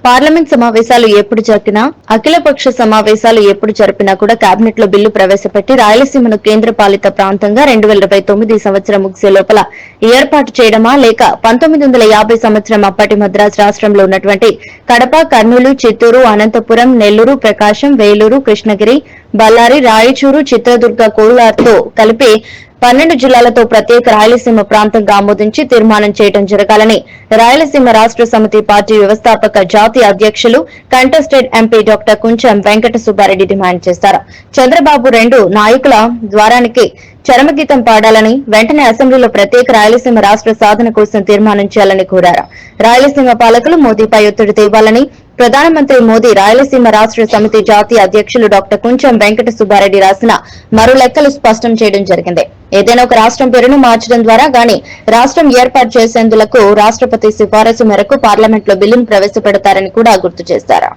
Parliament సమావేశాలు ఎప్పుడు జరిపినా అఖిలపక్ష సమావేశాలు ఎప్పుడు జరిపినా కూడా కేబినెట్ లో బిల్లు ప్రవేశపెట్టి రాయలసీమను కేంద్ర పాలిత ప్రాంతంగా 2029 సంవత్సరం ముగిసే లోపల ఏర్పాటు చేయడమా లేక 1950 సంవత్సరం అప్పటి మద్రాసు రాష్ట్రంలో ఉన్నటువంటి కడప, కర్నూలు, చిత్తూరు, అనంతపురం, నెల్లూరు, ప్రకాశం, వేలూరు, కృష్ణగిరి, బళ్లారి, రాయచూరు, చిత్రదుర్గ, కోలార్తో కలిపి 12 జిల్లాలతో ప్రత్యేక రాయలసీమ ప్రాంతంగా ఆమోదించి తీర్మానం చేయడం జరగాలని రాయలసీమ రాష్ట్ర సమితి పార్టీ వ్యవస్థాపక జాతీయ అధ్యకులు contested MP doctor Kuncham Venkata Subba Reddy demand చేశారు. చంద్రబాబు 2 నాయకుల ద్వారానికి చరమగీతం పాడాలని, వెంటనే అసెంబ్లీలో ప్రత్యేక రాయలసీమ రాష్ట్ర సాధన కోసం తీర్మానం చేయాలని కోరారు. రాయలసీమ పాలకులు మోదీపై ఒత్తిడి తేవాలని ప్రధానమంత్రి మోదీ రాయలసీమ రాష్ట్ర సమితి జాతీయ అధ్యకులు డాక్టర్ కుంచెం వెంకట సుబ్బారెడ్డి రాసిన మరో లెక్కలు స్పష్టం చేయడం జరిగింది. ఏదైనా ఒక రాష్ట్రం పేరును మార్చడం ద్వారా గాని రాష్ట్రం ఏర్పాటు చేసేందుకు రాష్ట్రపతి సిఫారసు మేరకు పార్లమెంట్ లో బిల్లును ప్రవేశపెడతారని కూడా గుర్తు చేశారు.